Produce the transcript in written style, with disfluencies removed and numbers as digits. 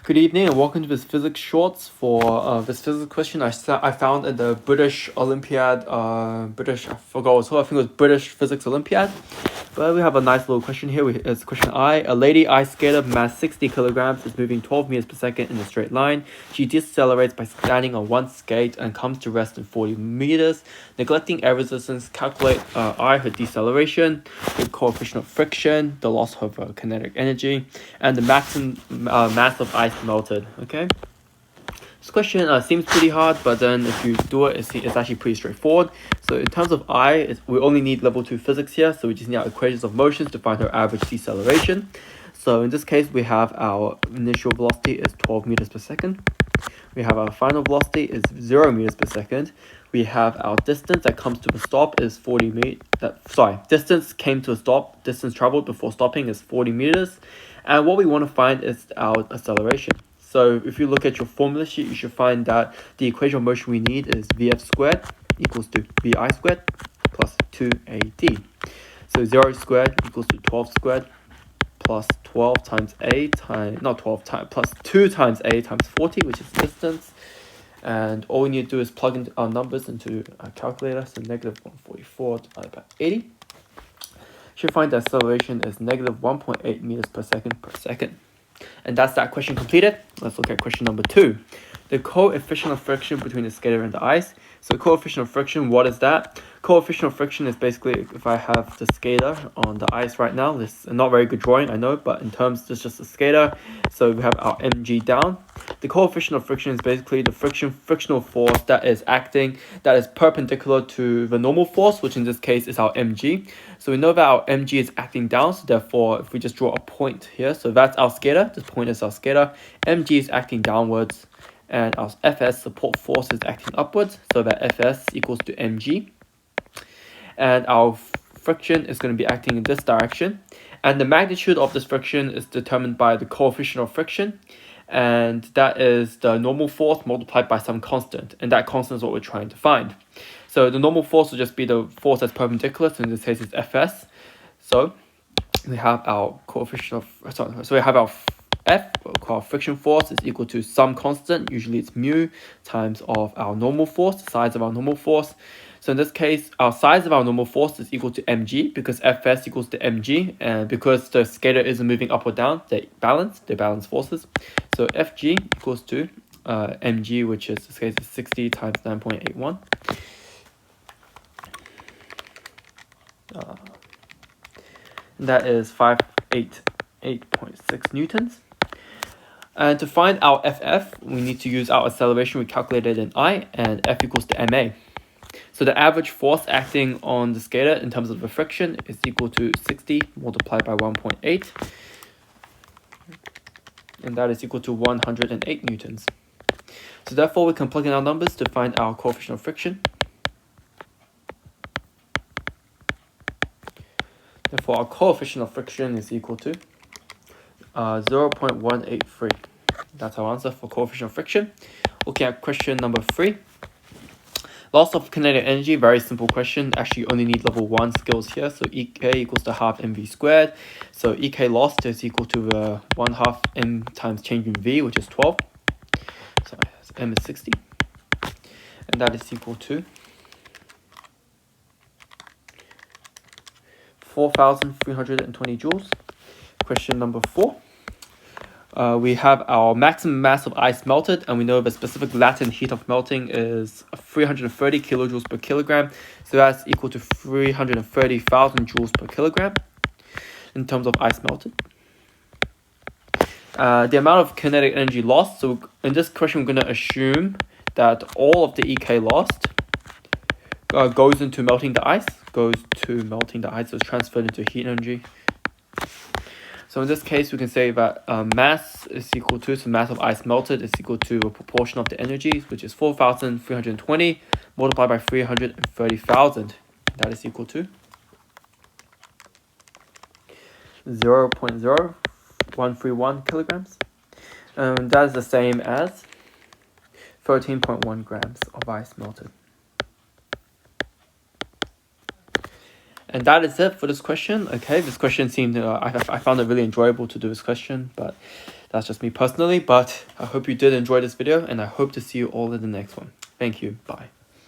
Good evening and welcome to this physics shorts for this physics question I found in the British Olympiad, I forgot what it was called, I think it was British Physics Olympiad. But we have a nice little question here. It's question I. A lady ice skater mass 60 kilograms is moving 12 meters per second in a straight line. She decelerates by standing on one skate and comes to rest in 40 meters. Neglecting air resistance, calculate I, her deceleration, the coefficient of friction, the loss of kinetic energy, and the maximum mass of ice melted. Okay. This question seems pretty hard, but then if you do it, it's actually pretty straightforward. So in terms of we only need level 2 physics here, so we just need our equations of motions to find our average deceleration. So in this case, we have our initial velocity is 12 meters per second. We have our final velocity is 0 meters per second. We have our distance that comes to a stop is 40 meters. Distance came to a stop, distance traveled before stopping is 40 meters. And what we want to find is our acceleration. So if you look at your formula sheet, you should find that the equation of motion we need is Vf squared equals to Vi squared plus 2AD. So 0 squared equals to 12 squared plus 12 times A times, not 12 times, plus 2 times A times 40, which is distance. And all we need to do is plug in our numbers into a calculator. So negative 144 divided by 80. You should find the acceleration is negative 1.8 meters per second. And that's that question completed. Let's look at question number 2. The coefficient of friction between the skater and the ice. So coefficient of friction, what is that? Coefficient of friction is basically if I have the skater on the ice right now. This is not very good drawing, I know, but in terms, it's just a skater. So we have our mg down. The coefficient of friction is basically the frictional force that is perpendicular to the normal force, which in this case is our mg. So we know that our mg is acting down, so therefore if we just draw a point here, so that's our skater, this point is our skater, mg is acting downwards, and our Fs, support force, is acting upwards, so that Fs equals to mg. And our friction is going to be acting in this direction. And the magnitude of this friction is determined by the coefficient of friction. And that is the normal force multiplied by some constant. And that constant is what we're trying to find. So the normal force will just be the force that's perpendicular. So in this case, it's Fs. So we have our so we have our F, our friction force, is equal to some constant. Usually it's mu times of our normal force, the size of our normal force. So in this case, our size of our normal force is equal to mg because Fs equals to mg, and because the skater isn't moving up or down, they balance forces. So Fg equals to mg, which is, in this case, is 60 times 9.81. That is 588.6 newtons. And to find our FF, we need to use our acceleration we calculated in I, and F equals to ma. So the average force acting on the skater in terms of the friction is equal to 60 multiplied by 1.8. And that is equal to 108 newtons. So therefore we can plug in our numbers to find our coefficient of friction. Therefore our coefficient of friction is equal to 0.183. That's our answer for coefficient of friction. Looking at question number 3. Loss of kinetic energy, very simple question. Actually, you only need level 1 skills here. So Ek equals to half mv squared. So Ek lost is equal to 1/2 m times change in v, which is 12. So m is 60. And that is equal to 4,320 joules. Question number 4. We have our maximum mass of ice melted, and we know the specific latent heat of melting is 330 kilojoules per kilogram. So that's equal to 330,000 joules per kilogram in terms of ice melted. The amount of kinetic energy lost. So in this question, we're going to assume that all of the Ek lost goes into melting the ice. So it's transferred into heat energy. So in this case, we can say that mass is equal to, so mass of ice melted is equal to a proportion of the energy, which is 4,320 multiplied by 330,000. That is equal to 0.0131 kilograms. That is the same as 13.1 grams of ice melted. And that is it for this question. Okay, this question seemed, I found it really enjoyable to do this question, but That's just me personally, but I hope you did enjoy this video, and I hope to see you all in the next one. Thank you. Bye.